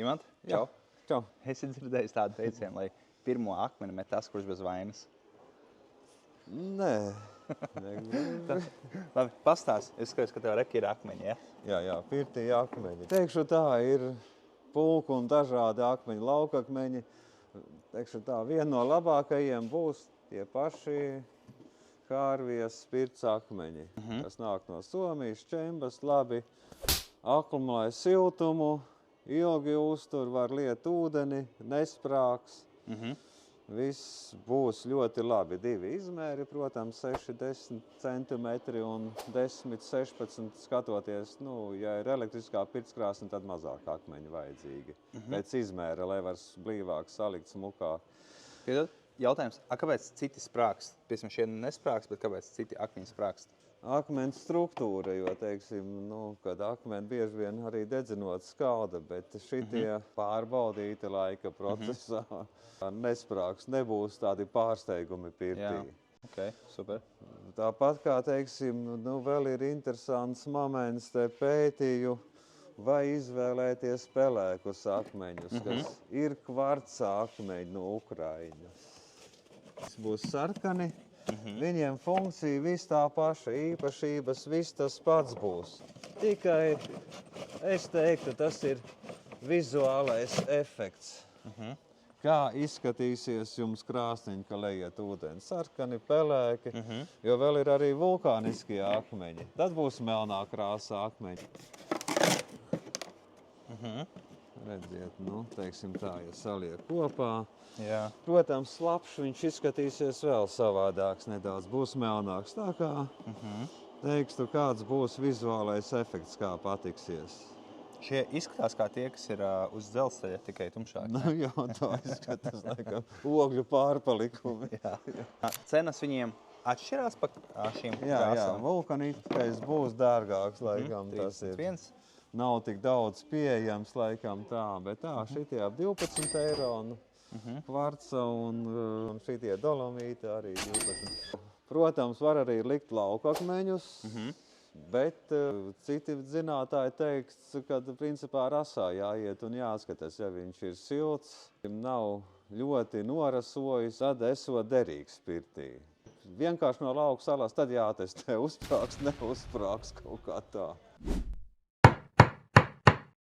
Imant, Jā. Čau. Esi dzirdējis tādu teicienu, lai pirmo akmeni met tas, kurš bez vainas? Nē. Labi, pastāsti. Es skatos, ka tev reki ir akmeņi, ja? Jā, pirtī akmeņi. Teikšu tā, ir pulku un dažādi akmeņi, laukakmeņi. Teikšu tā, viena no labākajiem būs tie paši Kārvijas pirts akmeņi. Tas nāk no Somijas, Čembas, labi akumulē siltumu, ilgi uztur, var liet ūdeni, nesprāgs. Viss būs ļoti labi. Divi izmēri, protams, 6-10 centimetri un 10-16 skatoties. Ja ir elektriskā pirtskrāsne, tad mazāk akmeņi vajadzīgi. Pēc izmēra, lai var blīvāk salikt smukā. Piedod, jautājums, kāpēc citi sprākst? Piemēram, šie nesprākst, bet kāpēc citi akmeņi sprākst? Akmens struktūra, jo, teiksim, kad akmeni bieži vien arī dedzinot skalda, bet šitie pārbaudīti laika procesā nesprāks, nebūs tādi pārsteigumi pirtī. Jā, ok, super. Tāpat kā, teiksim, vēl ir interesants moments, te pētīju, vai izvēlēties pelēkus akmeņus, kas ir kvarca akmeņi no Ukraiņas. Tas būs sarkani. Viņiem funkcija viss tā paša, īpašības, viss tas pats būs. Tikai es teiktu, tas ir vizuālais efekts. Kā izskatīsies jums krāsniņi, ka lejiet ūdeni? Sarkani, pelēki, jo vēl ir arī vulkāniskie akmeņi. Tad būs melnā krāsā akmeņi. Redziet, teiksim tā, ja saliek kopā. Jā. Protams, slapšs viņš izskatīsies vēl savādāks nedaudz, būs melnāks. Tā kā, teikstu, kāds būs vizuālais efekts, kā patiksies. Šie izskatās kā tie, kas ir uz dzelzceļa, tikai tumšāki. Jā, tā izskatās, laikam, ogļu pārpalikumi. Jā. Cenas viņiem atšķirās pa šīm krāsām? Jā, vulkaniskais būs dārgāks, laikam, tas ir. 31. Nav tik daudz pieejams, laikam tā, bet tā, šitie ap 12 eiro un kvarca un šitie dolomīti arī 12. Protams, var arī likt laukakmeņus, bet citi zinātāji teiks, ka principā rasā jāiet un jāskatās, ja viņš ir silts, nav ļoti norasojis, tad esot derīgs pirtī. Vienkārši no lauka salas tad jātestē, uzsprāgs, neuzsprāgs kaut kā tā.